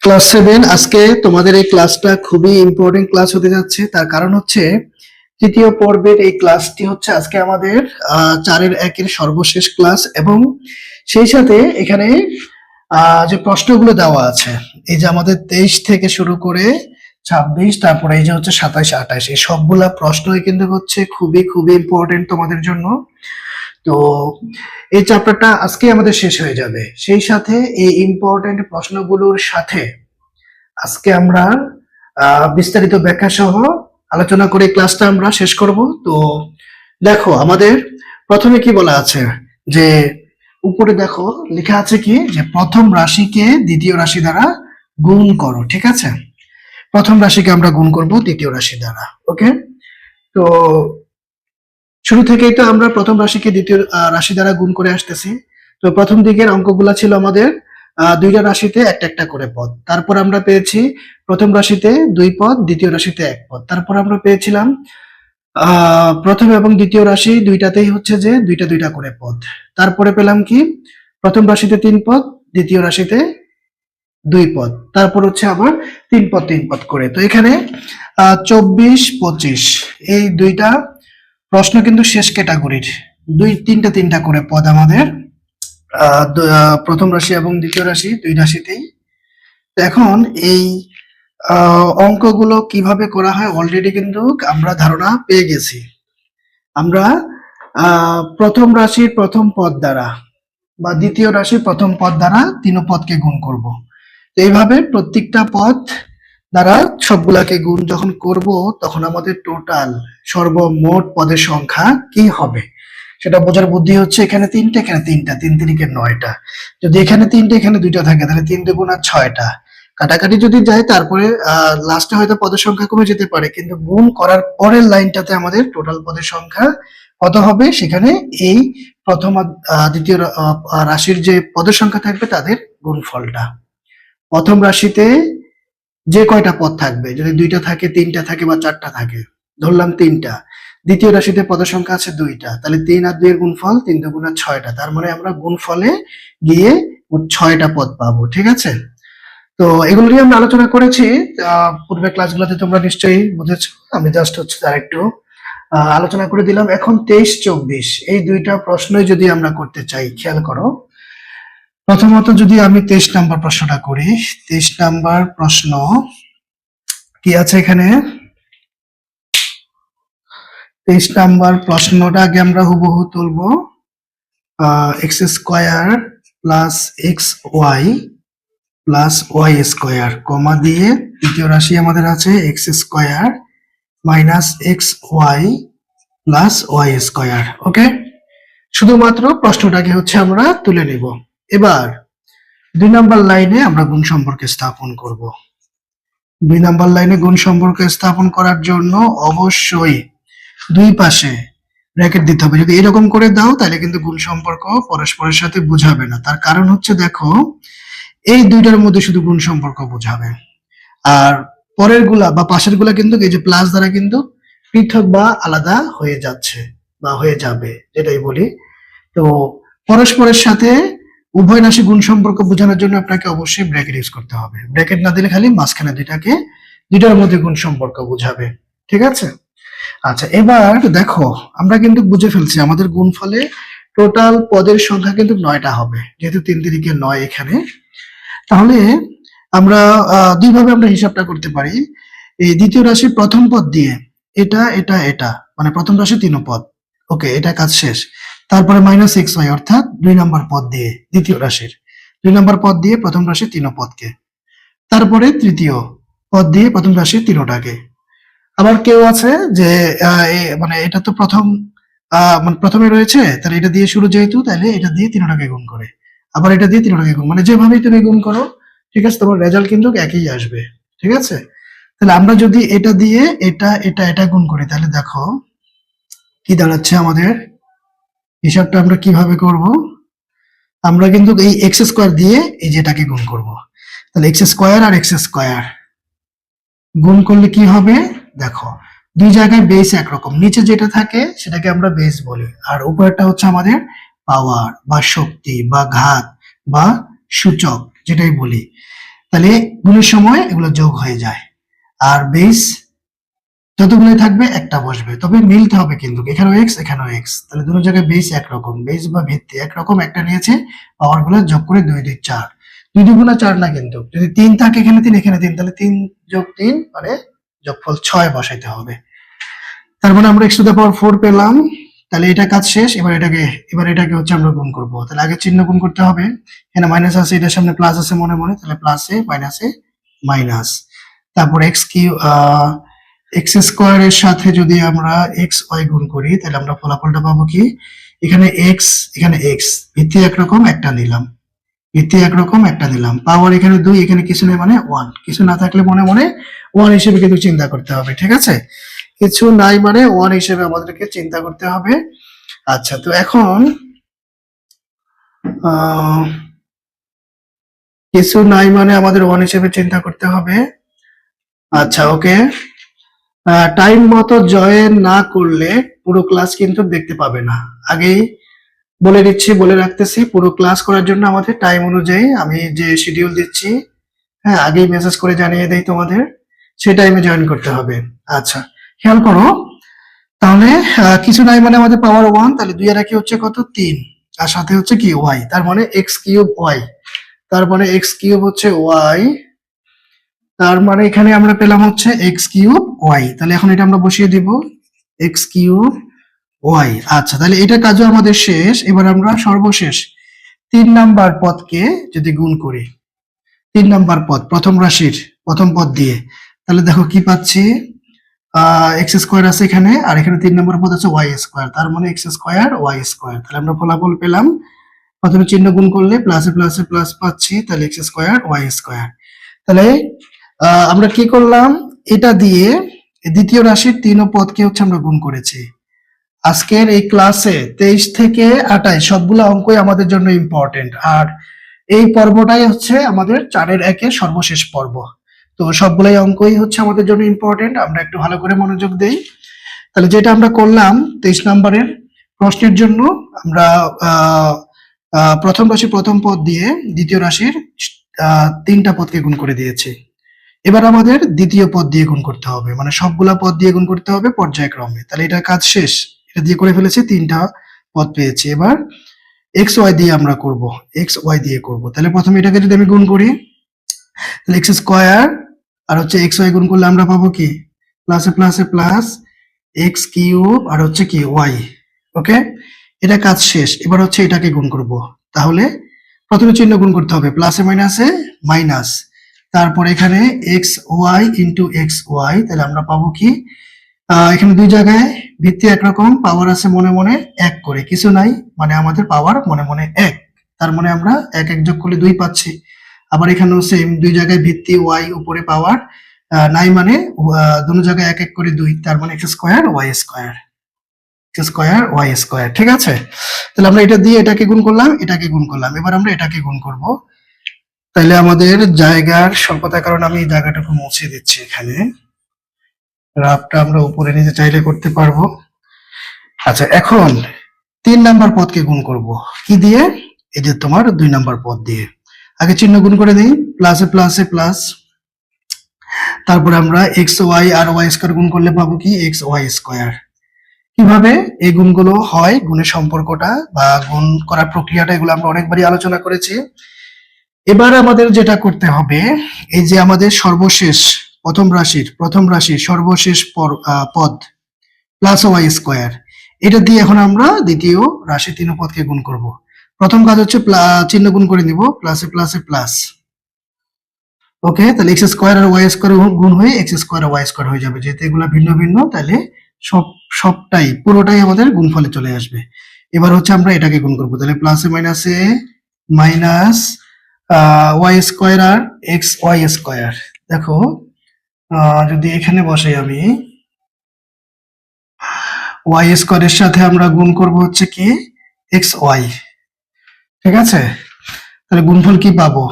Class 7 আজকে তোমাদের এই ক্লাসটা খুবই ইম্পর্টেন্ট ক্লাস হতে যাচ্ছে। তার কারণ হচ্ছে তৃতীয় পর্বের এই ক্লাসটি হচ্ছে আজকে আমাদের 4-এর 1-এর সর্বশেষ ক্লাস এবং সেই সাথে এখানে যে প্রশ্নগুলো দেওয়া আছে, এই যে আমাদের 23 থেকে শুরু করে 26, তারপরে এই যে হচ্ছে 27-28, এই সবগুলা প্রশ্নই কিন্তু হচ্ছে খুবই খুবই ইম্পর্টেন্ট তোমাদের জন্য। তো এই চ্যাপ্টারটা আজকে আমাদের শেষ হয়ে যাবে। সেই সাথে এই ইম্পর্টেন্ট প্রশ্নগুলোর সাথে আজকে আমরা বিস্তারিত ব্যাখ্যা সহ আলোচনা করে ক্লাসটা আমরা শেষ করব। তো দেখো আমাদের প্রথমে কি বলা আছে, যে উপরে দেখো লেখা আছে কি, যে প্রথম রাশিকে দ্বিতীয় রাশি দ্বারা গুণ করো। ঠিক আছে, প্রথম রাশিকে আমরা গুণ করব দ্বিতীয় রাশি দ্বারা। ওকে, তো শুরু থেকেই তো আমরা প্রথম রাশিকে দ্বিতীয় রাশি দ্বারা গুণ করে আসতেছি। তো প্রথম দিকের অঙ্কগুলা ছিল আমাদের দুইটা রাশিতে একটা একটা করে পদ। তারপর আমরা পেয়েছি প্রথম রাশিতে 2 পদ, দ্বিতীয় রাশিতে 1 পদ। তারপর আমরা পেয়েছিলাম প্রথম এবং দ্বিতীয় রাশি দুইটাতেই হচ্ছে যে দুইটা দুইটা করে পদ। তারপরে পেলাম কি, প্রথম রাশিতে 3 পদ, দ্বিতীয় রাশিতে 2 পদ। তারপর হচ্ছে আবার 3 পদ 3 পদ করে। তো এখানে 24-25 এই দুইটা প্রশ্ন কিন্তু শেষ ক্যাটাগরির, তিনটা করে পদ আমাদের প্রথম রাশি এবং দ্বিতীয় রাশি দুই রাশিতেই। তো এখন এই অঙ্কগুলো কিভাবে করা হয় অলরেডি কিন্তু আমরা ধারণা পেয়ে গেছি। আমরা প্রথম রাশির প্রথম পদ দ্বারা বা দ্বিতীয় রাশির প্রথম পদ দ্বারা তিন পদকে গুণ করব। তো এইভাবে প্রত্যেকটা পদ দ্বারা সবগুলাকে গুণ যখন করব, তখন আমাদের টোটাল সর্বমোট পদের সংখ্যা কি হবে সেটা বোঝার বুদ্ধি হচ্ছে এখানে 3টা, এখানে 3টা, 3 3-এ 9টা। যদি এখানে 3টা এখানে 2টা থাকে, তাহলে 3 2 গুণ 6টা। কাটাকাটি যদি যায় তারপরে লাস্টে হয়তো পদের সংখ্যা কমে যেতে পারে, কিন্তু গুণ করার পরের লাইনটাতে আমাদের টোটাল পদের সংখ্যা কত হবে, সেখানে এই প্রথম দ্বিতীয় রাশির যে পদের সংখ্যা থাকবে তাদের গুণফলটা। প্রথম রাশিতে যে কয়টা পদ থাকবে, যদি 2টা থাকে, 3টা থাকে বা 4টা থাকে, ধরলাম 3টা। দ্বিতীয় রাশিতে পদের সংখ্যা আছে 2টা, তাহলে 3 আর 2 এর গুণফল 3 2 গুণ 6টা। তার মানে আমরা গুণফলে গিয়ে 6টা পদ পাবো। ঠিক আছে, তো এগুলো নিয়ে আমরা আলোচনা করেছি পূর্বের ক্লাসগুলোতে, তোমরা নিশ্চয়ই বুঝেছো। আমি জাস্ট হচ্ছে তার একটু আলোচনা করে দিলাম। এখন 23-24 এই দুইটা প্রশ্নই যদি আমরা করতে চাই, খেয়াল করো। প্রথমত যদি আমি 23 নাম্বার প্রশ্নটা করি, 23 নাম্বার প্রশ্ন কি আছে এখানে, 23 নাম্বার প্রশ্নটা আগে আমরা হুবহু তুলবো। X square plus x Y plus Y square, comma দিয়ে দ্বিতীয় রাশি আমাদের আছে x square minus X Y plus Y square. Okay, শুধুমাত্র প্রশ্নটাকে হচ্ছে আমরা তুলে নিব। এবার 2 নাম্বার লাইনে আমরা গুণ সম্পর্ক স্থাপন করব। 2 নাম্বার লাইনে গুণ সম্পর্ক স্থাপন করার জন্য অবশ্যই দুই পাশে ব্র্যাকেট দিতে হবে। যদি এরকম করে দাও তাহলে কিন্তু গুণ সম্পর্ক পরস্পরের সাথে বোঝাবে না। তার কারণ হচ্ছে দেখো, এই দুইটার মধ্যে শুধু গুণ সম্পর্ক বোঝাবে, আর পরের গুলা বা পাশের গুলা কিন্তু এই যে প্লাস দ্বারা কিন্তু পৃথক বা আলাদা হয়ে যাচ্ছে বা হয়ে যাবে, যেটাই বলি। তো পরস্পরের সাথে উভয় রাশি গুণ সম্পর্ক বোঝানোর জন্য আপনাকে অবশ্যই ব্র্যাকেট ইউজ করতে হবে। ব্র্যাকেট না দিলে খালি মাঝখানে দুইটার মধ্যে গুণ সম্পর্ক বোঝাবে। ঠিক আছে, আচ্ছা এবার দেখো আমরা কিন্তু বুঝে ফেলছি আমাদের গুণফলে টোটাল পদের সংখ্যা কিন্তু 9টা হবে, যেহেতু 3 3-এ 9 এখানে। তাহলে আমরা দুইভাবে আমরা হিসাবটা করতে পারি। এই দ্বিতীয় রাশির প্রথম পদ দিয়ে এটা এটা এটা, মানে প্রথম রাশি 3 পদ। ওকে, এটা কাজ শেষ। তারপরে মাইনাস এক্স ওয়াই অর্থাৎ 2 নম্বর পদ দিয়ে দ্বিতীয় রাশির 2 নম্বর পদ দিয়ে প্রথম রাশির 3 পদকে, তারপরে তৃতীয় পদ দিয়ে প্রথম রাশির 3টাকে। আবার কেউ আছে যে মানে এটা তো প্রথম মানে প্রথমে রয়েছে, তাহলে এটা দিয়ে শুরু যেহেতু, তাহলে এটা দিয়ে 3টাকে গুণ করে, আবার এটা দিয়ে 3টাকে গুণ, মানে যেভাবেই তুমি গুণ করো, ঠিক আছে, তোমার রেজাল্ট কিন্তু একই আসবে। ঠিক আছে, তাহলে আমরা যদি এটা দিয়ে এটা এটা এটা গুণ করি, তাহলে দেখো কি দাঁড়াচ্ছে আমাদের হিসাবটা আমরা কিভাবে করব। আমরা কিন্তু এই এক্স স্কোয়ার দিয়ে এই যেটাকে গুণ করব, তাহলে এক্স স্কোয়ার আর এক্স স্কোয়ার গুণ করলে কি হবে, দেখো দুই জায়গায় বেস একরকম, নিচে যেটা থাকে সেটাকে আমরা বেস বলি, আর উপরেরটা হচ্ছে আমাদের পাওয়ার বা শক্তি বা ঘাত বা সূচক, যেটাই বলি। তাহলে গুণের সময় এগুলো যোগ হয়ে যায়, আর বেস যতগুলোই থাকবে একটা বসবে, তবে মিলতে হবে কিন্তু, এখানেও এক্স এখানেও এক্স, তাহলে দুটো জায়গায় বেস একরকম, বেস বা ভিত্তি একরকম, একটা নিয়েছে, পাওয়ার গুলো যোগ করে 2 2 4, 2 2 গুণা 4 না, কিন্তু যদি 3 থাকে এখানে 3 এখানে 3, তাহলে 3 যোগ 3 মানে যোগফল 6 বসাইতে হবে। তার মানে আমরা x টু দ্য পাওয়ার 4 পেলাম। তাহলে এটা কাজ শেষ। এবার এটাকে হচ্ছে আমরা গুণ করব। তাহলে আগে চিহ্ন গুণ করতে হবে, এখানে মাইনাস আছে, এটার সামনে প্লাস আছে মনে মনে, তাহলে প্লাসে মাইনাসে মাইনাস, তারপর এক্স স্কোয়ার এর সাথে যদি আমরা এক্স ওয়াই গুণ করি, তাহলে আমরা ফলাফলটা পাবো কি, এখানে এক্স এখানে এক্স, ভিত্তি একরকম একটা নিলাম, ভিত্তি একরকম একটা নিলাম, পাওয়ার এখানে 2, এখানে কিছু নেই মানে 1, কিছু না থাকলে মনে মনে 1 হিসেবে কিন্তু চিন্তা করতে হবে, ঠিক আছে? কিছু নাই মানে 1 হিসেবে আমাদেরকে চিন্তা করতে হবে। আচ্ছা, তো এখন কিছু নাই মানে আমাদের 1 হিসেবে চিন্তা করতে হবে। আচ্ছা, ওকে। টাইম মতো জয়েন না করলে পুরো ক্লাস কিন্তু দেখতে পাবে না। আগেই বলে দিচ্ছি, বলে রাখতেছি, পুরো ক্লাস করার জন্য আমাদের টাইম অনুযায়ী আমি যে শিডিউল দিচ্ছি, হ্যাঁ, আগেই মেসেজ করে জানিয়ে দেই তোমাদের, সেই টাইমে জয়েন করতে হবে। আচ্ছা, খেয়াল করো, তাহলে কিছু নাই মানে আমাদের পাওয়ার 1, তাহলে 2 এর একে হচ্ছে কত, 3, আর সাথে হচ্ছে কি ওয়াই, তার মানে এক্স কিউব ওয়াই, তার মানে এক্স কিউব হচ্ছে ওয়াই, তার মানে এখানে আমরা পেলাম হচ্ছে এক্স কিউব ওয়াই। তাহলে এখন এটা আমরা বসিয়ে দিব, এক্স কিউব ওয়াই। আচ্ছা, তাহলে এটা কাজও আমাদের শেষ। এবার আমরা সর্বশেষ 3 নাম্বার পদকে যদি গুণ করি, 3 নাম্বার পদ প্রথম রাশির প্রথম পদ দিয়ে, তাহলে দেখো কি পাচ্ছি, এক্স স্কোয়ার আছে এখানে, আর এখানে 3 নম্বর পদ আছে ওয়াই স্কোয়ার, তার মানে এক্স স্কোয়ার ওয়াই স্কোয়ার। তাহলে আমরা ফলাফল পেলাম, প্রথমে চিহ্ন গুণ করলে প্লাসে প্লাসে প্লাস পাচ্ছি, তাহলে এক্স স্কোয়ার ওয়াই স্কোয়ার। তাহলে আমরা কি করলাম, এটা দিয়ে দ্বিতীয় রাশির 3 পদকে হচ্ছে আমরা গুণ করেছি। আজকের এই ক্লাসে 23 থেকে 28 সবগুলো অঙ্কই আমাদের জন্য ইম্পর্টেন্ট, আর এই পর্বটাই হচ্ছে আমাদের 4-এর 1-এর সর্বশেষ পর্ব। তো সবগুলাই অঙ্কই হচ্ছে আমাদের জন্য ইম্পর্টেন্ট, আমরা একটু ভালো করে মনোযোগ দেই। তাহলে যেটা আমরা করলাম 23 নম্বরের প্রশ্নের জন্য, আমরা প্রথম রাশির প্রথম পদ দিয়ে দ্বিতীয় রাশির 3টা পদকে গুণ করে দিয়েছি। এবার আমাদের দ্বিতীয় পদ দিয়ে গুণ করতে হবে, মানে সবগুলা পদ দিয়ে গুণ করতে হবে পর্যায়ক্রমে। তাহলে এটা কাজ শেষ, এটা দিয়ে করে ফেলেছি, 3টা পদ পেয়েছি। এবার এক্স ওয়াই দিয়ে আমরা করব, এক্স ওয়াই দিয়ে করব। তাহলে প্রথমে এটাকে যদি আমি গুণ করি, তাহলে এক্স স্কোয়ার আর হচ্ছে এক্স ওয়াই গুণ করলে আমরা পাবো কি, প্লাসে প্লাসে প্লাস এক্স কিউব আর হচ্ছে কি ওয়াই। ওকে, এটা কাজ শেষ। এবার হচ্ছে এটাকে গুণ করব, তাহলে প্রথমে চিহ্ন গুণ করতে হবে, প্লাসে মাইনাসে মাইনাস, তারপর এখানে x y into x y, তাহলে আমরা পাবো কি, এখানে 2 জায়গায় ভিত্তি একরকম, পাওয়ার আছে মনে মনে 1 করে, কিছু নাই মানে আমাদের পাওয়ার মনে মনে 1, তার মানে আমরা 1 1 যোগ করলে 2 পাচ্ছি। আবার এখানেও সেম, 2 জায়গায় ভিত্তি ওয়াই, উপরে পাওয়ার নাই মানে দুটো জায়গায় 1 1 করে 2, তার মানে x square Y square, x square Y square. ঠিক আছে, তাহলে আমরা এটা দিয়ে এটাকে গুণ করলাম, এটাকে গুণ করলাম, এবার আমরা এটাকে গুণ করব। তাহলে আমাদের জায়গার স্বল্পতার কারণে আমি এই জায়গাটাকে মুছে দিচ্ছি, এখানে রাফটা আমরা উপরে নিচে চাইলে করতে পারবো। আচ্ছা, এখন 3 নাম্বার পদকে গুণ করব কি দিয়ে, এই যে তোমার 2 নাম্বার পদ দিয়ে। আগে চিহ্ন গুণ করে দিই, প্লাসে প্লাসে প্লাস, তারপরে আমরা এক্স ওয়াই আর ওয়াই স্কোয়ার গুণ করলে পাবো কি, এক্স ওয়াই স্কোয়ার। কিভাবে এই গুণগুলো হয়, গুণের সম্পর্কটা বা গুণ করার প্রক্রিয়াটা, এগুলো আমরা অনেকবারই আলোচনা করেছি। এবার আমাদের যেটা করতে হবে, এই যে আমাদের সর্বশেষ প্রথম রাশির সর্বশেষ পদ প্লাস ওয়াই স্কোয়ার, এটা দিয়ে এখন আমরা দ্বিতীয় রাশি 3 পদকে গুণ করব। প্রথম কাজ হচ্ছে চিহ্ন গুণ করে নিব, প্লাসে প্লাসে প্লাস। ওকে, তাহলে এক্স স্কোয়ার আর ওয়াই স্কোয়ার গুণ হয়ে এক্স স্কোয়ার ওয়াই স্কোয়ার হয়ে যাবে, যেহেতু এগুলো ভিন্ন ভিন্ন, তাহলে সবটাই পুরোটাই আমাদের গুণফলে চলে আসবে। এবার হচ্ছে আমরা এটাকে গুণ করবো, তাহলে প্লাসে মাইনাসে মাইনাস ওয়াই স্কোয়ার আর এক্স ওয়াই স্কোয়ার। দেখো, যদি এখানে বসাই আমি, ওয়াই স্কোয়ারের সাথে আমরা গুণ করব হচ্ছে কি এক্স ওয়াই। ঠিক আছে, তাহলে গুণফল কি পাবো,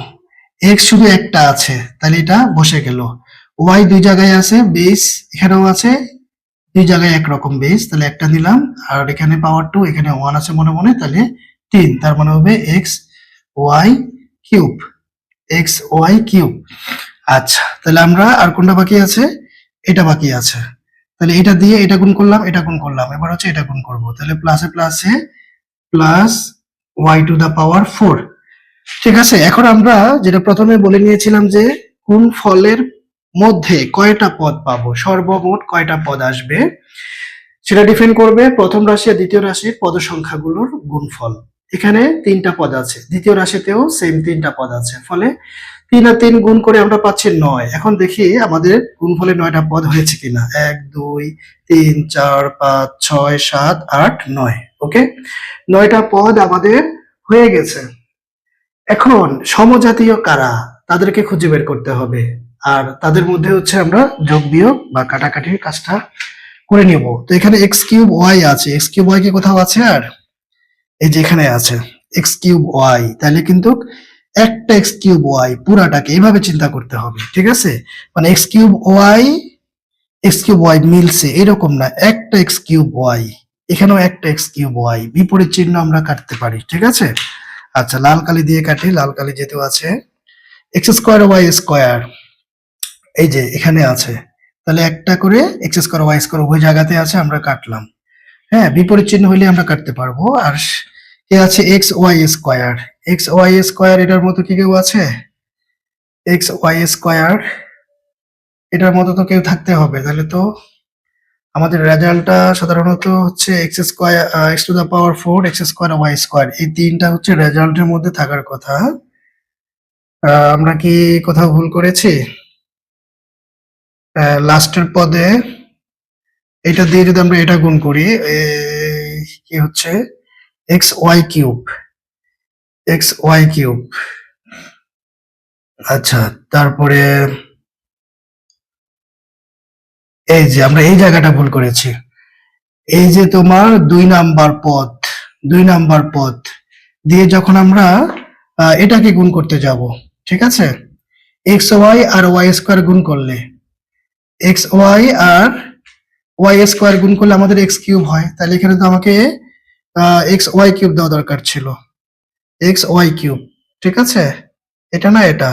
এক্স শুধু একটা আছে, তাহলে এটা বসে গেল, ওয়াই 2 জায়গায় আছে, বেস এখানেও আছে, 2 জায়গায় একরকম বেস, তাহলে একটা নিলাম, আর এখানে পাওয়ার 2, এখানে 1 আছে মনে মনে, তাহলে 3, তার মানে হবে x y cube, x y cube. আচ্ছা, তাহলে আমরা আর কোনটা বাকি আছে? এটা বাকি আছে। তাহলে এটা দিয়ে এটা গুণ করলাম, এটা গুণ করলাম, এবার হচ্ছে এটা গুণ করব। তাহলে প্লাসে প্লাসে plus Y to the power 4। ঠিক আছে, এখন আমরা যেটা প্রথমে বলে নিয়েছিলাম যে কোন ফলের মধ্যে কয়টা পদ পাবো, সর্বমোট কয়টা পদ আসবে, সেটা ডিফাইন করবে প্রথম রাশি আর দ্বিতীয় রাশির পদ সংখ্যাগুলোর গুণফল। এখানে তিনটা পদ আছে, দ্বিতীয় রাশিতেও সেম তিনটা পদ আছে, ফলে 3 আর 3 গুণ করে আমরা পাচ্ছি 9। এখন দেখি আমাদের গুণফলে 9টা পদ হয়েছে কিনা। 1 2 3 4 5 6 7 8 9। ওকে, 9টা পদ আমাদের হয়ে গেছে। এখন সমজাতীয় কারা, তাদেরকে খুঁজে বের করতে হবে। আর তাদের মধ্যে হচ্ছে আমরা যোগ বিয়োগ বা কাটাকাটির কাজটা করে নিব। তো এখানে এক্স কিউব ওয়াই আছে, এক্স কিউব ওয়াই কি কোথাও আছে? আর এই যে এখানে আছে এক্স কিউব ওয়াই, তাহলে কিন্তু একটা এক্স কিউব ওয়াই পুরাটাকে এইভাবে চিন্তা করতে হবে। ঠিক আছে, মানে এক্স কিউব ওয়াই মিলছে এরকম না, একটা এক্স কিউব ওয়াই, এখানেও একটা এক্স কিউব ওয়াই, বিপরীত চিহ্ন আমরা কাটতে পারি। ঠিক আছে, আচ্ছা লাল কালি দিয়ে কাটি, লাল কালি যেহেতু আছে। এক্স স্কোয়ার ওয়াই স্কোয়ার এই যে এখানে আছে, তাহলে একটা করে এক্স স্কোয়ার ওয়াই স্কোয়ার উভয় জায়গাতে আছে, আমরা কাটলাম। হ্যাঁ, বিপরীত চিহ্ন হলে আমরা কাটতে পারবো। আর কে আছে? X y square. X y square এটার মতো কি কেউ আছে? এক্স ওয়াই স্কোয়ার এটার মতো তো কেউ থাকতে হবে, তাহলে তো আমাদের রেজাল্টটা সাধারণত হচ্ছে x square, x to the power 4, x square Y square, এই তিনটা হচ্ছে রেজাল্টের মধ্যে থাকার কথা। আমরা কি কোথাও ভুল করেছি? লাস্টের পদে এটা দিয়ে যদি আমরা এটা গুণ করি, কি হচ্ছে? X y cube, x y cube. আচ্ছা, তারপরে এই যে আমরা এই জায়গাটা ভুল করেছি। এই যে তোমার 2 নাম্বার পদ, 2 নাম্বার পদ দিয়ে যখন আমরা এটাকে গুণ করতে যাব, ঠিক আছে, এক্স ওয়াই আর ওয়াই স্কোয়ার গুণ করলে, এক্স ওয়াই আর ওয়াই স্কোয়ার গুণ করলে আমাদের এক্স কিউব হয়। তাহলে এখানে তো আমাকে এক্স ওয়াই কিউব দেওয়া দরকার ছিল, এক্স ওয়াই কিউব। ঠিক আছে, এটা না, এটা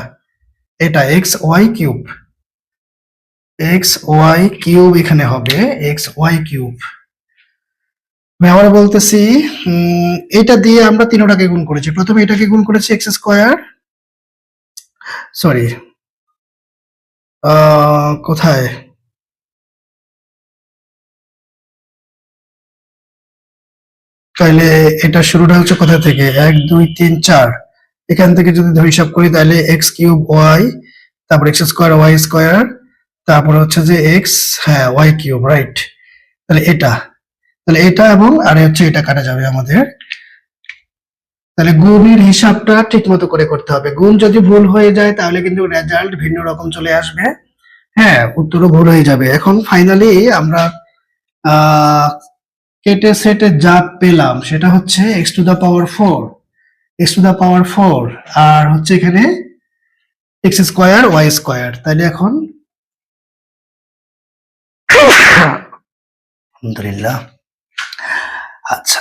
এটা x y cube, x y cube এখানে হবে, এক্স ওয়াই কিউব। আমি আবার বলতেছি, এটা দিয়ে আমরা তিনটাকে গুণ করেছি। প্রথমে এটাকে গুণ করেছি এক্স স্কোয়ার, সরি, কোথায়? তাহলে এটা শুরুটা হচ্ছে কোথা থেকে? 1 2 3 4, এখান থেকে যদি ধরে হিসাব করি তাহলে এক্স কিউব ওয়াই, তারপর এক্স স্কোয়ার ওয়াই স্কোয়ার, তারপর হচ্ছে যে এক্স, হ্যাঁ ওয়াই কিউব, রাইট। তাহলে এটা, তাহলে এটা এবং আরে হচ্ছে এটা কাটা যাবে আমাদের। তাহলে গুণের হিসাবটা ঠিক মতো করে করতে হবে। গুণ যদি ভুল হয়ে যায় তাহলে কিন্তু রেজাল্ট ভিন্ন রকম চলে আসবে। হ্যাঁ, উত্তরও ভুল হয়ে যাবে। এখন ফাইনালি আমরা আহ কেটে সেটে যা পেলাম সেটা হচ্ছে X to the power 4, X to the power 4, আর হচ্ছে এখানে এক্স স্কোয়ার ওয়াই স্কোয়ার। তাহলে এখন আলহামদুলিল্লাহ। আচ্ছা,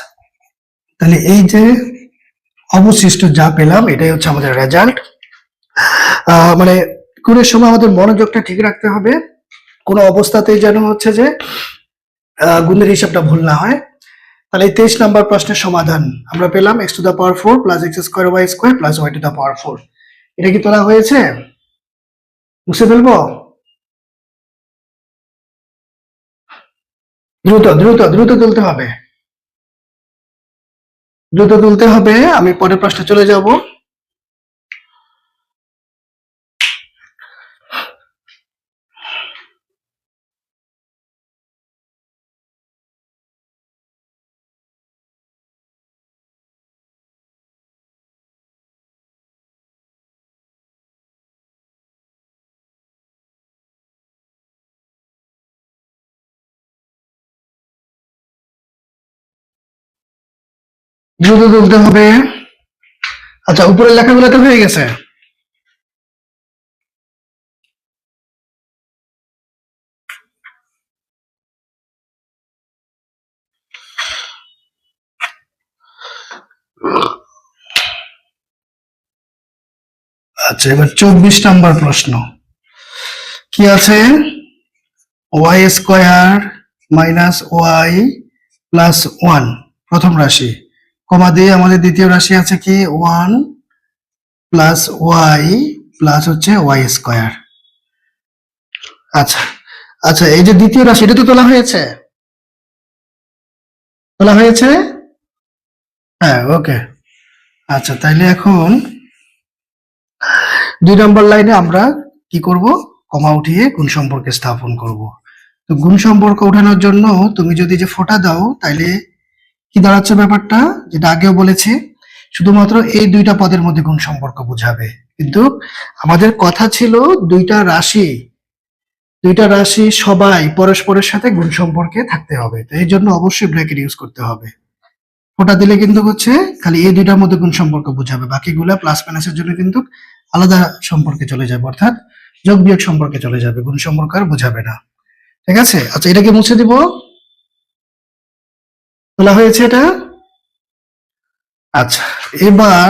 তাহলে এই যে অবশিষ্ট যা পেলাম এটাই হচ্ছে আমাদের রেজাল্ট। মানে গুণের সময় আমাদের মনোযোগটা ঠিক রাখতে হবে, কোনো অবস্থাতেই যেন হচ্ছে যে গুণের হিসাবটা ভুল না হয়। তাহলে এই 23 নম্বর প্রশ্নের সমাধান আমরা পেলাম X to the power 4 plus X square Y square plus Y to the power 4। এটা কি তোলা হয়েছে? মুছে ফেলবো? দ্রুত দ্রুত দ্রুত তুলতে হবে, দ্রুত তুলতে হবে, আমি পরের প্রশ্নে চলে যাব। দ্রুত তুলতে হবে। আচ্ছা, উপরের লেখাগুলো তো হয়ে গেছে। আচ্ছা, এবার 24 নাম্বার প্রশ্ন কি আছে? Y square minus y plus one প্রথম রাশি, কমা দিয়ে আমাদের দ্বিতীয় রাশি আছে কি ওয়ান প্লাস ওয়াই প্লাস হচ্ছে ওয়াই স্কোয়ার। আচ্ছা আচ্ছা, এই যে দ্বিতীয় রাশি এটা তো তোলা হয়েছে, তোলা হয়েছে। হ্যাঁ, ওকে। আচ্ছা, তাইলে এখন 2 নম্বর লাইনে আমরা কি করব? কমা উঠিয়ে গুণ সম্পর্কে স্থাপন করব। তো গুণ সম্পর্ক ওঠানোর জন্য তুমি যদি যে ফোঁটা দাও তাইলে কি দাঁড়াচ্ছে ব্যাপারটা, যেটা আগেও বলেছি, শুধুমাত্র এই দুইটা পদের মধ্যে গুণ সম্পর্ক বোঝাবে। কিন্তু আমাদের কথা ছিল দুইটা রাশি সবাই পরস্পরের সাথে গুণ সম্পর্কে থাকতে হবে, তো এই জন্য অবশ্যই ব্র্যাকেট ইউজ করতে হবে। ফোঁটা দিলে কিন্তু হচ্ছে খালি এই দুইটার মধ্যে গুণ সম্পর্ক বোঝাবে, বাকিগুলা প্লাস মাইনাসের জন্য কিন্তু আলাদা সম্পর্কে চলে যাবে, অর্থাৎ যোগ বিয়োগ সম্পর্কে চলে যাবে, গুণ সম্পর্ক আর বোঝাবে না। ঠিক আছে? আচ্ছা, এটাকে মুছে দিব। তোলা হয়েছে এটা। আচ্ছা, এবার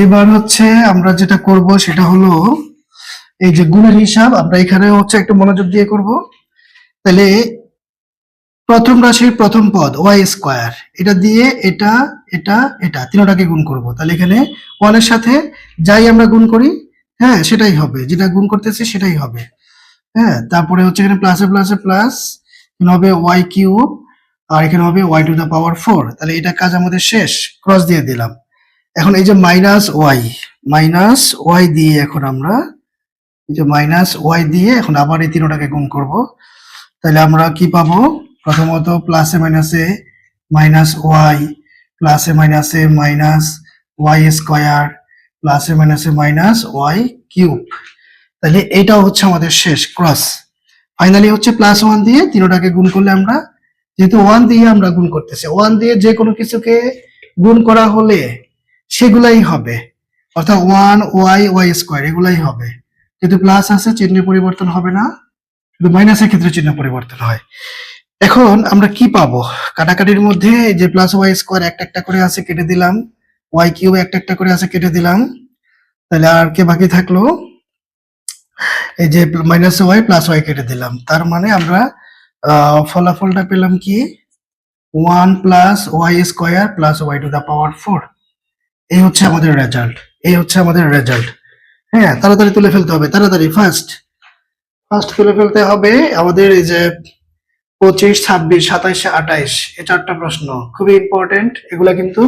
এবার হচ্ছে আমরা যেটা করব সেটা হলো এই যে গুণের হিসাব আমরা এখানে হচ্ছে একটু মনোযোগ দিয়ে করব। তাহলে প্রথম রাশির প্রথম পদ ওয়াই স্কোয়ার, এটা দিয়ে এটা এটা এটা তিনটাকে গুণ করব। তাহলে এখানে ওয়ানের সাথে যাই আমরা গুণ করি, হ্যাঁ সেটাই হবে, যেটা গুণ করতেছি সেটাই হবে। হ্যাঁ, তারপরে হচ্ছে এখানে প্লাসে প্লাসে প্লাস, এখানে হবে ওয়াই কিউব, আর এখানে হবে ওয়াই টু দা পাওয়ার 4। তাহলে এটা কাজ আমাদের শেষ, ক্রস দিয়ে দিলাম। এখন এই যে মাইনাস ওয়াই দিয়ে এখন আমরা এই যে মাইনাস ওয়াই দিয়ে এখন আবার এই তিনটাকে গুণ করব। তাহলে আমরা কি পাবো? প্রথমত প্লাসে মাইনাসে মাইনাস ওয়াই, প্লাসে মাইনাসে মাইনাস ওয়াই স্কোয়ার, প্লাসে মাইনাসে মাইনাস ওয়াই কিউব। তাহলে এটাও হচ্ছে আমাদের শেষ ক্রস। ফাইনালি হচ্ছে প্লাস ওয়ান দিয়ে তিনটাকে গুণ করলে আমরা, যেহেতু ওয়ান দিয়ে আমরা গুণ করতেছি, ওয়ান দিয়ে যে কোনো কিছুকে গুণ করা হলে সেগুলাই হবে, অর্থাৎ ওয়ান ওয়াই ওয়াই স্কোয়ার এগুলাই হবে। যেহেতু প্লাস আছে চিহ্নের পরিবর্তন হবে না, শুধু মাইনাসের ক্ষেত্রে চিহ্ন পরিবর্তন হয়। এখন আমরা কি পাবো? কাটাকাটির মধ্যে যে প্লাস ওয়াই স্কোয়ার একটা একটা করে আছে কেটে দিলাম, ওয়াই কিউব একটা একটা করে আছে কেটে দিলাম। তাহলে আর কে বাকি থাকলো? এই যে মাইনাস ওয়াই প্লাস ওয়াই কেটে দিলাম। তার মানে আমরা ফলাফলটা পেলাম কি one plus Y square plus Y to the power 4। এই হচ্ছে আমাদের রেজাল্ট, এই হচ্ছে আমাদের রেজাল্ট। হ্যাঁ, তাড়াতাড়ি তুলে ফেলতে হবে, তাড়াতাড়ি ফার্স্ট ফার্স্ট তুলে ফেলতে হবে। আমাদের এই যে 25, 26, 27, 28 এই 4টা প্রশ্ন খুবই ইম্পর্টেন্ট, এগুলা কিন্তু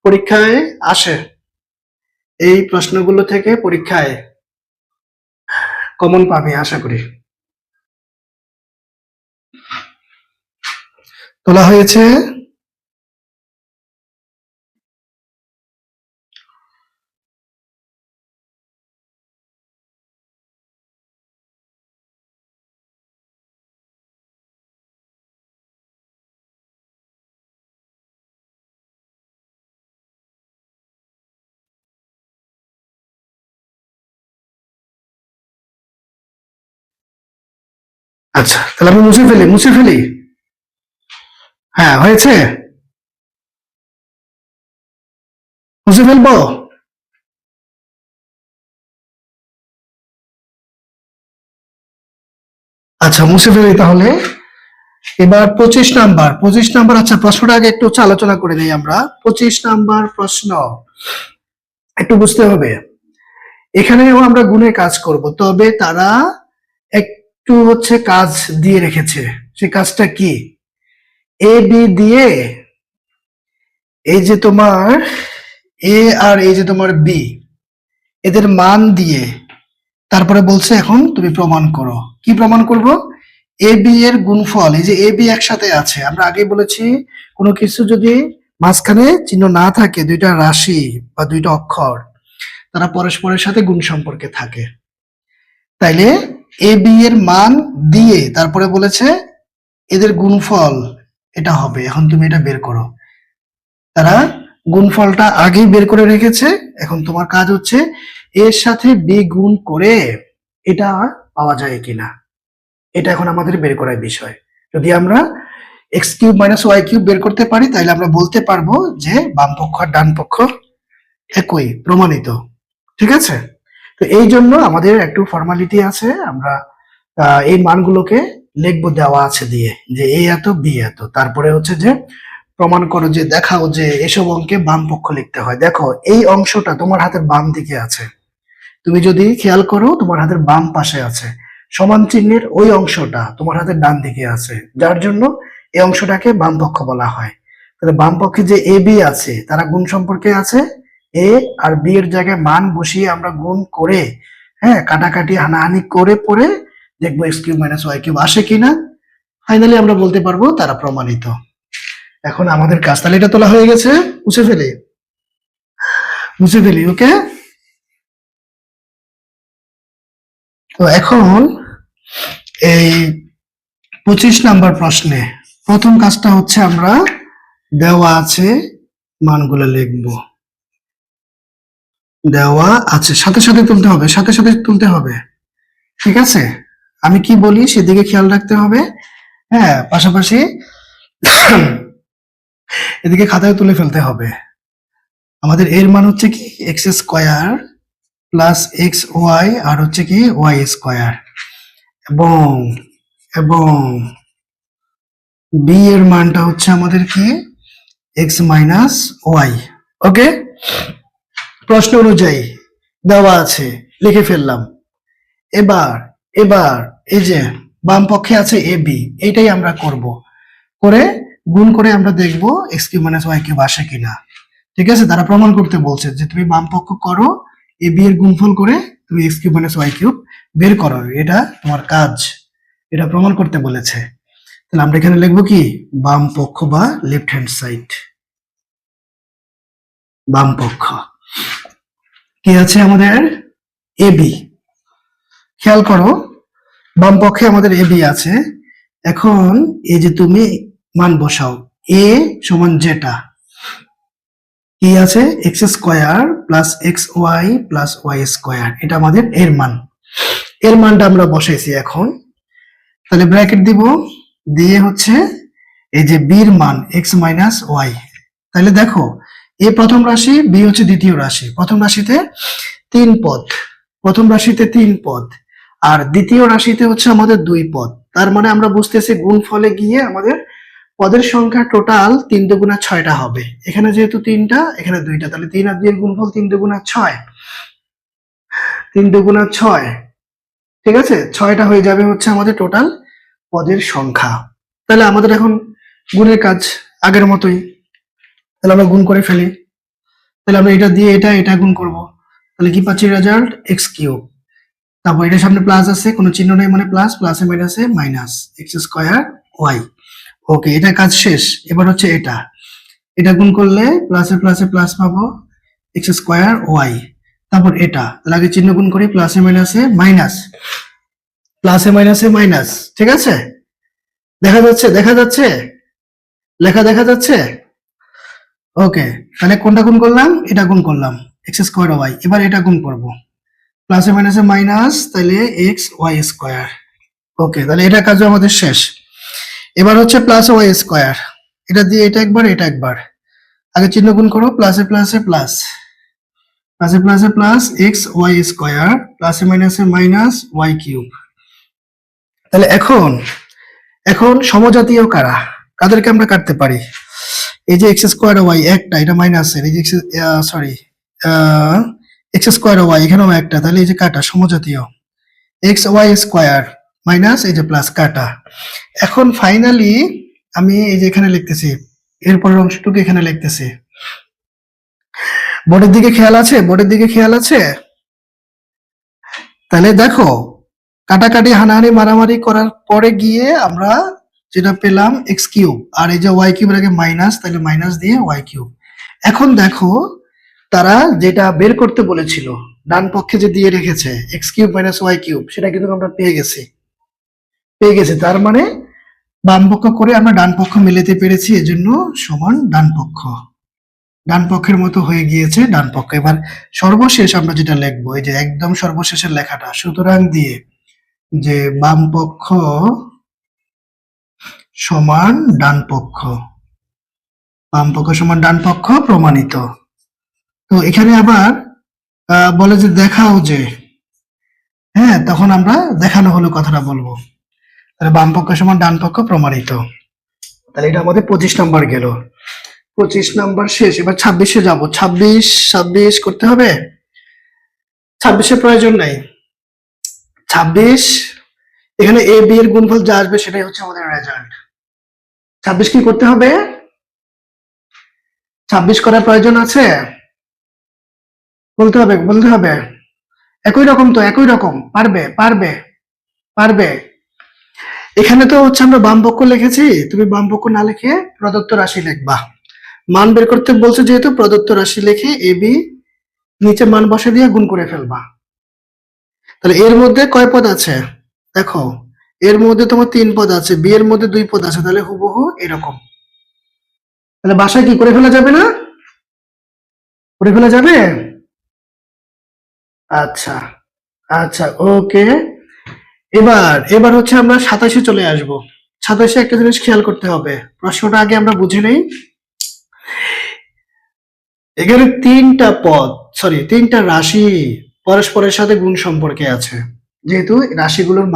পরীক্ষায় আসে। এই প্রশ্নগুলো থেকে পরীক্ষায় কমন পাবে আশা করি। তোলা হয়েছে। আচ্ছা, তাহলে আমি মুছে ফেলি। হ্যাঁ, হয়েছে, মুছে ফেলবো। আচ্ছা, মুছে ফেলি তাহলে। এবার 25 নাম্বার। আচ্ছা, প্রশ্নটা আগে একটু হচ্ছে আলোচনা করে নিই আমরা। 25 নাম্বার প্রশ্ন একটু বুঝতে হবে। এখানেও আমরা গুণের কাজ করব, তবে তারা একটু হচ্ছে কাজ দিয়ে রেখেছে। সেই কাজটা কি? এ বি দিয়ে এই যে তোমার এ আর এই যে তোমার বি, এদের মান দিয়ে তারপরে বলছে এখন তুমি প্রমাণ করো। কি প্রমাণ করব? এ বি এর গুণফল, এই যে এ বি একসাথে আছে, আমরা আগে বলেছি কোনো কিছু যদি মাঝখানে চিহ্ন না থাকে, দুইটা রাশি বা দুইটা অক্ষর, তারা পরস্পরের সাথে গুণ সম্পর্কে থাকে। তাইলে এ বি এর মান দিয়ে তারপরে বলেছে এদের গুণফল এটা হবে, এখন তুমি এটা বের করো। তারা গুণফলটা আগেই বের করে রেখেছে, এখন তোমার কাজ হচ্ছে এর সাথে বি গুণ করে এটা পাওয়া যায় কিনা, এটা এখন আমাদের বের করার বিষয়। যদি আমরা x cube minus y cube বের করতে পারি তাহলে আমরা বলতে পারবো যে বাম পক্ষ আর ডান পক্ষ একই, প্রমাণিত। ঠিক আছে? তো এই জন্য আমাদের একটু ফর্মালিটি আছে, আমরা এই মানগুলোকে লিখবো দেওয়া আছে দিয়ে, যে এ এত বি এত, তারপরে হচ্ছে যে প্রমাণ করো, যে দেখাও যে এসব অঙ্কে বাম পক্ষ লিখতে হয়। দেখো এই অংশটা তোমার হাতের বাম দিকে আছে, তুমি যদি খেয়াল করো তোমার হাতের বাম পাশে আছে, সমান চিহ্নের ওই অংশটা তোমার হাতের ডান দিকে আছে, যার জন্য এই অংশটাকে বাম পক্ষ বলা হয়। তাহলে বাম পক্ষে যে এ বি আছে তারা গুণ সম্পর্কে আছে, এ আর বি এর জায়গায় মান বসিয়ে আমরা গুণ করে, হ্যাঁ, কাটাকাটি হানাহানি করে পরে দেখবো x cube minus y cube আসে কিনা, ফাইনালি আমরা বলতে পারবো তারা প্রমাণিত। এখন আমাদের কাজ, তাহলে এটা তোলা হয়ে গেছে, মুছে ফেলি ওকে। তো এখন এই 25 নাম্বার প্রশ্নে প্রথম কাজটা হচ্ছে আমরা দেওয়া আছে মানগুলো লিখব, দেওয়া আছে সাথে সাথে তুলতে হবে, সাথে সাথে তুলতে হবে। ঠিক আছে, আমি কি বলি সেদিকে খেয়াল রাখতে হবে। হ্যাঁ, পাশাপাশি এদিকে খাতায় তুলে ফেলতে হবে। আমাদের এর মান হচ্ছে কি X square plus x Y আর হচ্ছে কি ওয়াই স্কোয়ার, এবং এবং বি এর মানটা হচ্ছে আমাদের কি এক্স মাইনাস ওয়াই। ওকে, প্রশ্ন অনুযায়ী দেওয়া আছে, লিখে ফেললাম। এবার এবার এই যে বাম পক্ষে আছে এ বি, এইটাই আমরা করব, করে গুণ করে আমরা দেখব x cube minus y cube আসে কিনা। ঠিক আছে, তারা প্রমাণ করতে বলছে যে তুমি বাম পক্ষ করো, এ বি এর গুণফল করে তুমি x cube minus y cube বের করো, এটা তোমার কাজ, এটা প্রমাণ করতে বলেছে। তাহলে আমরা এখানে লিখবো কি বাম পক্ষ বা লেফট হ্যান্ড সাইড, বাম পক্ষ কি আছে আমাদের এ বি, খেয়াল করো বাম পক্ষে আমাদের এ বি আছে। এখন এই যে তুমি মান বসাও, এ সমান যেটা কি আছে x square plus x Y plus Y square, এটা আমাদের এর মান, এর মানটা আমরা বসাইছি। এখন তাহলে ব্র্যাকেট দিব, দিয়ে হচ্ছে এই যে বির মান এক্স মাইনাস ওয়াই। তাহলে দেখো এ প্রথম রাশি, বি হচ্ছে দ্বিতীয় রাশি, প্রথম রাশিতে তিন পদ, প্রথম রাশিতে তিন পদ আর দ্বিতীয় রাশিতে হচ্ছে আমাদের দুই পদ, তার মানে আমরা বুঝতেছি গুণফলে গিয়ে আমাদের পদের সংখ্যা টোটাল 3 দুগুণা 6টা হবে। এখানে যেহেতু তিনটা, এখানে দুইটা, তাহলে 3 আর 2 এর গুণফল 3 দুগুণা 6, 3 দুগুণা 6। ঠিক আছে, 6টা হয়ে যাবে হচ্ছে আমাদের টোটাল পদের সংখ্যা। তাহলে আমাদের এখন গুণের কাজ আগের মতোই, তাহলে আমরা গুণ করে ফেলি। তাহলে আমরা এটা দিয়ে এটা এটা গুণ করব, তাহলে কি পাচ্ছি রেজাল্ট এক্স কিউব, তারপর এটার সামনে প্লাস আছে, কোনো চিহ্ন নেই মানে প্লাস, প্লাসে মাইনাসে মাইনাস এক্স স্কোয়ার ওয়াই। ওকে, এটা কাজ শেষ। এবার হচ্ছে এটা, এটা গুণ করলে প্লাসে প্লাসে প্লাস পাবো এক্স স্কোয়ার ওয়াই, তারপর এটা লাগে চিহ্ন গুণ করি, প্লাসে মাইনাসে মাইনাস, প্লাসে মাইনাসে মাইনাস। ঠিক আছে, দেখা যাচ্ছে, দেখা যাচ্ছে, লেখা দেখা যাচ্ছে। ওকে, তাহলে কোনটা গুণ করলাম, এটা গুণ করলাম এক্স স্কোয়ার ওয়াই, এবার এটা গুণ করব, প্লাসে মাইনাসে মাইনাস, তাহলে এক্স ওয়াই স্কোয়ার। ওকে, তাহলে এটা কাজও আমাদের শেষ। এবার হচ্ছে প্লাস ওয়াই স্কোয়ার, এটা দিয়ে এটা একবার এটা একবার, আগে চিহ্ন গুণ করো, প্লাসে প্লাসে প্লাস, প্লাসে প্লাসে প্লাস এক্স ওয়াই স্কোয়ার, প্লাসে মাইনাসে মাইনাস ওয়াই কিউব। তাহলে এখন এখন সমজাতীয় কারা, কাদেরকে আমরা কাটতে পারি, এই যে এক্স স্কোয়ার ওয়াই একটা, এটা মাইনাসের, এই যে সরি এক্স স্কোয়ার ওয়াই এখানেও একটা, তাহলে এই যে কাটা সমজাতীয়, এক্স ওয়াই স্কোয়ার মাইনাস এই যে প্লাস কাটা। এখন ফাইনালি আমি এই যে এখানে লিখতেছি, এরপরের অংশটুকু এখানে লিখতেছি। বোর্ডের দিকে খেয়াল আছে, বোর্ডের দিকে খেয়াল আছে। তাহলে দেখো কাটাকাটি হানাহানি মারামারি করার পরে গিয়ে আমরা যেটা পেলাম এক্স কিউব, আর এই যে ওয়াই কিউবের আগে মাইনাস, তাহলে মাইনাস দিয়ে ওয়াই কিউব। এখন দেখো তারা যেটা বের করতে বলেছিল ডান পক্ষে যে দিয়ে রেখেছে x cube minus y cube, সেটা কিন্তু আমরা পেয়ে গেছি, তার মানে বাম পক্ষ করে আমরা ডান পক্ষ মিলাতে পেরেছি, এজন্য সমান ডান পক্ষ, ডান পক্ষের মতো হয়ে গিয়েছে ডান পক্ষ। এবার সর্বশেষ আমরা যেটা লিখবো, এই যে একদম সর্বশেষের লেখাটা, সুতরাং দিয়ে যে বাম পক্ষ সমান ডান পক্ষ, বাম পক্ষ সমান ডান পক্ষ প্রমাণিত। তো তো এখানে আবার বলে যে দেখাও যে, হ্যাঁ, তখন আমরা দেখানো হলো কথাটা বলবো। তাহলে বাম পক্ষ সমান ডান পক্ষ প্রমাণিত। তাহলে এটা আমাদের 25 নাম্বার গেল। 25 নাম্বার শেষ, এবার 26-এ যাবো। 26 করতে হবে, 26-এর প্রয়োজন নাই। 26 এখানে এ বি এর গুণফল যা আসবে সেটাই হচ্ছে আমাদের রেজাল্ট। 26 কি করতে হবে? 26 করার প্রয়োজন আছে? বলতে হবে। একই রকম তো, একই রকম। পারবে পারবে পারবে। এখানে তো হচ্ছে আমরা বাম পক্ষ লিখেছি, তুমি বাম পক্ষ না লিখে প্রদত্ত রাশি লিখবা। মান বের করতে বলছে যেহেতু, প্রদত্ত রাশি লিখে এ বি নিচে মান বসে দিয়ে গুণ করে ফেলবা। তাহলে এর মধ্যে কয় পদ আছে দেখো, এর মধ্যে তোমার 3 পদ আছে, বি এর মধ্যে 2 পদ আছে, তাহলে হুবহু এরকম। তাহলে বাসায় কি করে ফেলা যাবে না? করে ফেলা যাবে? আচ্ছা আচ্ছা, ওকে। এবার হচ্ছে আমরা 27-এ চলে আসব। 27-এ একটা জিনিস খেয়াল করতে হবে, প্রশ্নটা আগে আমরা বুঝে নেই। এখানে 3টা রাশি পরস্পরের সাথে গুণ সম্পর্কে আছে, যেহেতু রাশিগুলোর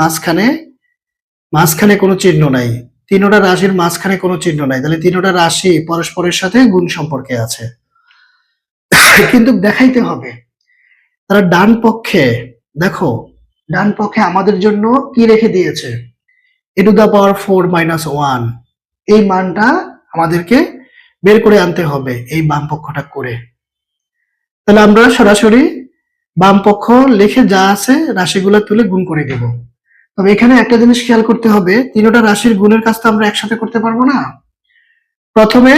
মাঝখানে কোনো চিহ্ন নাই। 3টা রাশির মাঝখানে কোনো চিহ্ন নাই, তাহলে 3টা রাশি পরস্পরের সাথে গুণ সম্পর্কে আছে। কিন্তু দেখাইতে হবে তারা ডান পক্ষে, দেখো ডান পক্ষে আমাদের জন্য কি রেখে দিয়েছে, a⁴ - 1। এই মানটা আমাদেরকে বের করে আনতে হবে এই বাম পক্ষটা করে। তাহলে আমরা সরাসরি বাম পক্ষ লিখে যা আছে রাশিগুলো তুলে গুণ করে দেব। তবে এখানে একটা জিনিস খেয়াল করতে হবে, 3টা রাশির গুণের কাজ তো আমরা একসাথে করতে পারবো না। প্রথমে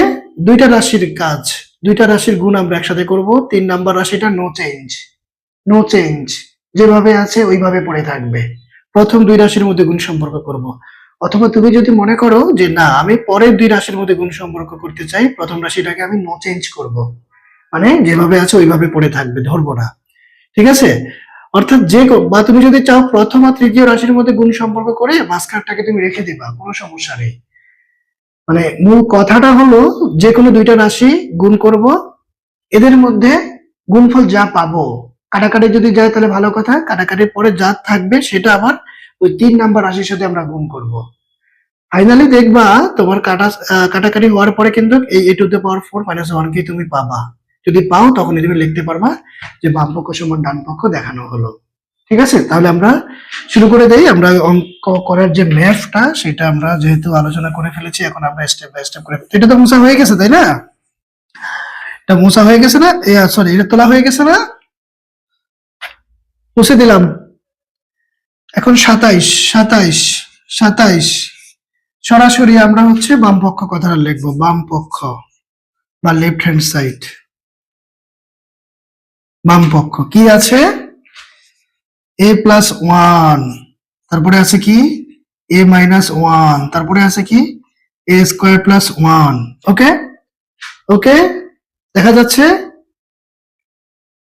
2টা রাশির কাজ, 2টা রাশির গুণ আমরা একসাথে করব। 3 নাম্বার রাশিটা নো চেঞ্জ, যেভাবে আছে ওইভাবে পড়ে থাকবে। প্রথম 2 রাশির মধ্যে গুণ সম্পর্ক করব। অথবা তুমি যদি মনে করো যে না, আমি পরের 2 রাশির মধ্যে গুণ সম্পর্ক করতে চাই, প্রথম রাশিটাকে আমি নো চেঞ্জ করব, মানে যেভাবে আছে ওইভাবে পড়ে থাকবে, ধরবো না। ঠিক আছে? অর্থাৎ বা তুমি যদি চাও প্রথম আর তৃতীয় রাশির মধ্যে গুণ সম্পর্ক করে মাঝখানটাকে তুমি রেখে দিবা, কোনো সমস্যা নেই। মানে মূল কথাটা হলো যে কোনো 2টা রাশি গুণ করব, এদের মধ্যে গুণফল যা পাবো, কাটাকাটি যদি যায় তাহলে ভালো কথা, কাটাকাটির পরে যা থাকবে সেটা আবার ওই 3 নাম্বার রাশির সাথে আমরা গুণ করব। ফাইনালি দেখবা তোমার কাটাকাটি হওয়ার পরে কিন্তু এই a⁴ - 1 কে তুমি পাবা। যদি পাও তখনই তুমি লিখতে পারবা যে বাম পক্ষ সমান ডান পক্ষ দেখানো হলো। ঠিক আছে? তাহলে আমরা শুরু করে দেই। আমরা অঙ্ক করার যে ম্যাথটা সেটা আমরা যেহেতু আলোচনা করে ফেলেছি, এখন আমরা স্টেপ বাই স্টেপ করে এটা তো মোছা হয়ে গেছে তাই না? এটা মোছা হয়ে গেছে না? সরি, এটা তোলা হয়ে গেছে না? মুছে দিলাম। এখন 27 সরাসরি আমরা হচ্ছে বাম পক্ষ কথাটা লিখবো। বাম পক্ষ বা লেফট হ্যান্ড সাইড। বাম পক্ষ কি আছে? a+1, তারপরে আছে কি a-1, তারপরে আছে কি a² + 1। ওকে ওকে, দেখা যাচ্ছে?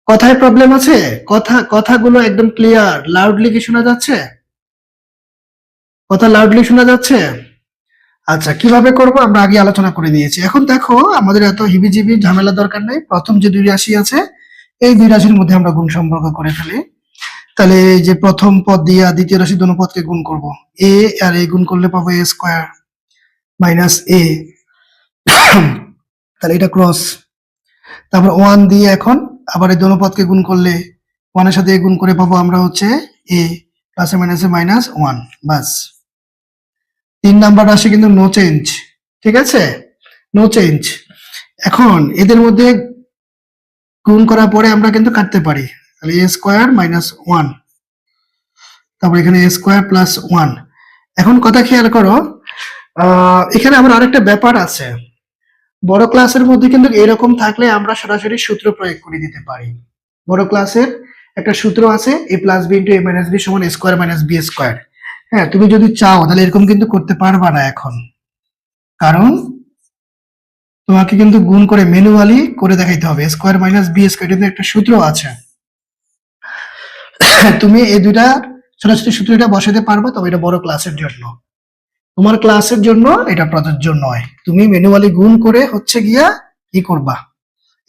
কথায় প্রবলেম আছে? কথাগুলো একদম ক্লিয়ার, লাউডলি কি শোনা যাচ্ছে? কথা লাউডলি শোনা যাচ্ছে? আচ্ছা, কিভাবে করব আমরা আগে আলোচনা করে নিয়েছি। এখন দেখো আমাদের এত হিবিজিবি ঝামেলা দরকার নেই। প্রথম যে 2 রাশি আছে এই 2 রাশির মধ্যে আমরা গুণ সম্পর্ক করে ফেলি। তাহলে এই যে প্রথম পদ দিয়ে দ্বিতীয় রাশির দোনো পদকে গুণ করব। a আর a গুণ করলে পাবো a² - a। তাহলে এটা ক্রস। তারপর 1 দিয়ে এখন আবার এই দোনো পদকে গুণ করলে 1 এর সাথে a গুণ করে পাবো আমরা হচ্ছে a, প্লাসে মাইনাসে -1। বাস। 3 নাম্বার রাশি কিন্তু নো চেঞ্জ। ঠিক আছে? No change. এখন এদের মধ্যে গুণ করার পরে আমরা কিন্তু কাটতে পারি। তাহলে a² - 1, তারপর এখানে a² + 1। এখন কথা খেয়াল করো, এখানে আবার আরেকটা ব্যাপার আছে। বড় ক্লাসের মধ্যে কিন্তু এরকম থাকলে আমরা সরাসরি সূত্র প্রয়োগ করে দিতে পারি। বড় ক্লাসের একটা সূত্র আছে, a + b * a - b = a² - b²। হ্যাঁ, তুমি যদি চাও তাহলে এরকম কিন্তু করতে পারবা না এখন, কারণ তোমাকে কিন্তু গুণ করে ম্যানুয়ালি করে দেখাইতে হবে। a² - b² কিন্তু একটা সূত্র আছে। তুমি এই দুইটা সরাসরি সূত্রটা বসাতে পারবে, তবে এটা বড় ক্লাসের জন্য। তোমার ক্লাসের জন্য এটা প্রযোজ্য নয়। তুমি ম্যানুয়ালি গুণ করে হচ্ছে গিয়া কি করবা,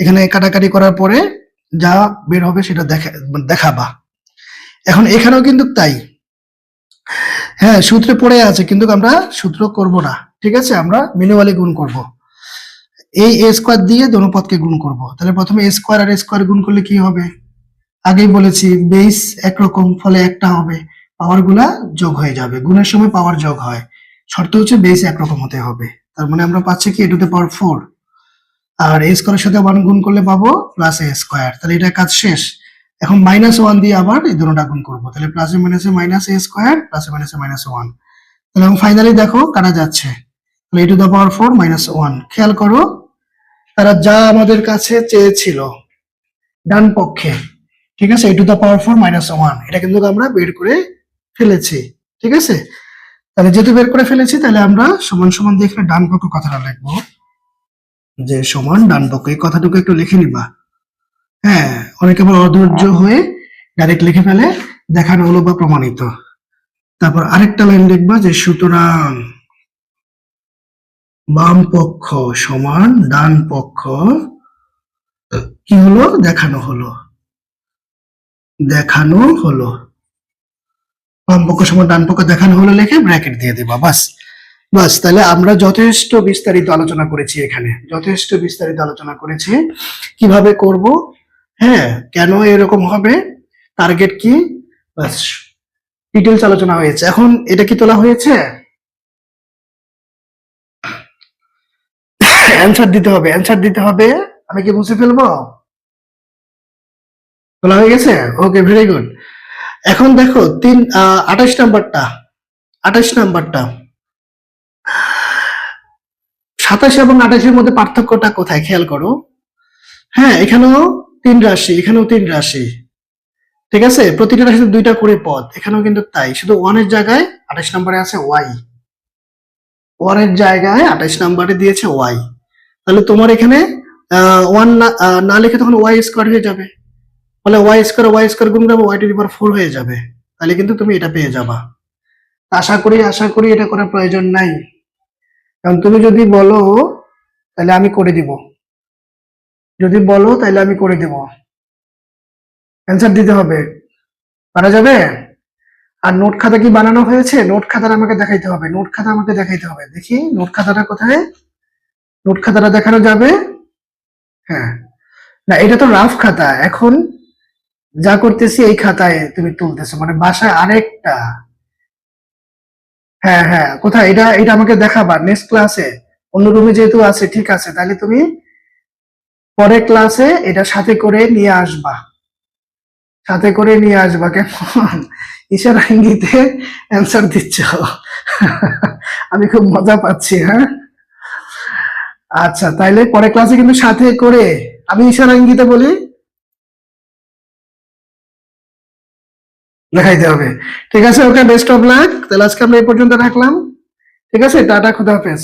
এখানে কাটাকাটি করার পরে যা বের হবে সেটা দেখাবা। এখন এখানেও কিন্তু তাই, হ্যাঁ সূত্রে পড়ে আছে কিন্তু আমরা সূত্র করব না, ঠিক আছে, আমরা ম্যানুয়ালি গুণ করব। এই এ স্কোয়ার দিয়ে দোনো পদকে গুণ করব। তাহলে প্রথমে এ স্কোয়ার আর এ স্কোয়ার গুণ করলে কি হবে, আগেই বলেছি বেস একরকম, ফলে একটা হবে, পাওয়ার গুলা যোগ হয়ে যাবে, গুণের সময় পাওয়ার যোগ হয়, শর্ত হচ্ছে বেস একরকম হতে হবে। তার মানে আমরা পাচ্ছি কি এ টু দ্য পাওয়ার 4, আর এ স্কোয়ারের সাথে 1 গুণ করলে পাবো প্লাস এ স্কোয়ার। তাহলে এটা কাজ শেষ। এখন -1 দিয়ে আবার এই দুটোটা গুণ করবো, তাহলে প্লাসে মাইনাসে মাইনাস এ স্কোয়ার, প্লাসে মাইনাসে -1। তাহলে এখন ফাইনালি দেখো কাটা যাচ্ছে, তাহলে এ টু দ্য পাওয়ার 4 -1। খেয়াল করো তারা যা আমাদের কাছে চেয়েছিল ডান পক্ষে, ঠিক আছে, এ টু দ্য পাওয়ার 4 -1, এটা কিন্তু আমরা বের করে ফেলেছি, ঠিক আছে। তাহলে যেহেতু বের করে ফেলেছি তাহলে আমরা সমান সমান দিয়ে এখানে ডান পক্ষ কথাটা লিখবো, যে সমান ডান পক্ষ, এই কথাটুকু একটু লিখে নিবা। হ্যাঁ, অনেকে আবার অধৈর্য হয়ে ডাইরেক্ট লিখে ফেলে, দেখানো হলো বা প্রমাণিত। তারপর আরেকটা লাইন লিখবা যে সুতরাং বাম পক্ষ সমান ডান পক্ষ কি হলো, দেখানো হলো, দেখানো হলো। বাম পক্ষ সমান ডান পক্ষ দেখানো হলো লিখে ব্র্যাকেট দিয়ে দিবা, বাস। বাস, তাহলে আমরা যথেষ্ট বিস্তারিত আলোচনা করেছি, এখানে যথেষ্ট বিস্তারিত আলোচনা করেছি কিভাবে করব, হ্যাঁ কেন এরকম হবে, টার্গেট কি, বাস ডিটেলস আলোচনা হয়েছে। এখন এটা কি তোলা হয়েছে, অ্যান্সার দিতে হবে, অ্যান্সার দিতে হবে। আমি কি মুছে ফেলবো, তোলা হয়ে গেছে, ওকে ভেরি গুড। এখন দেখো 28 নাম্বারটা, 28 নাম্বারটা 27 এবং 28-এর মধ্যে পার্থক্যটা কোথায় খেয়াল করো। হ্যাঁ এখানেও 3 রাশি, এখানেও 3 রাশি, ঠিক আছে, প্রতিটা রাশিতে 2টা করে পদ, এখানেও কিন্তু তাই, শুধু 1 এর জায়গায় 28 নম্বরে আছে ওয়াই, 1 এর জায়গায় 28 নম্বরে দিয়েছে ওয়াই। তাহলে তোমার এখানে 1 না লিখে তখন ওয়াই স্কোয়ার হয়ে যাবে, ফলে ওয়াই স্কোয়ার গুণ করবে ওয়াই টু দি পাওয়ার 4 হয়ে যাবে, তাহলে কিন্তু তুমি এটা পেয়ে যাবা। আশা করি এটা করার প্রয়োজন নাই, কারণ তুমি যদি বলো তাহলে আমি করে দিব, যদি বলো তাহলে আমি করে দেব, অ্যান্সার দিতে হবে, পারা যাবে। আর নোট খাতা কি বানানো হয়েছে, নোট খাতাটা আমাকে দেখাইতে হবে, নোট খাতা আমাকে দেখাইতে হবে, দেখি নোট খাতাটা কোথায়, নোট খাতাটা দেখানো যাবে, হ্যাঁ না এটা তো রাফ খাতা, এখন যা করতেছি এই খাতায় তুমি তুলতেছো, মানে বাসায় আরেকটা, হ্যাঁ হ্যাঁ কোথায়, এটা এটা আমাকে দেখাবা নেক্সট ক্লাসে, অন্য রুমে যেহেতু আছে, ঠিক আছে, তাহলে তুমি পরের ক্লাসে এটা সাথে করে নিয়ে আসবা, সাথে করে নিয়ে আসবা, কেমন ইশারা ইঙ্গিতে অ্যান্সার দিচ্ছ আমি খুব মজা পাচ্ছি, হ্যাঁ আচ্ছা তাইলে পরের ক্লাসে কিন্তু সাথে করে আমি ইশারা ইঙ্গিতে বলি, দেখাইতে হবে, ঠিক আছে, ওকে বেস্ট অফ লাক। তাহলে আজকে আমরা এই পর্যন্ত রাখলাম, ঠিক আছে, টাটা, খুদা হাফেজ।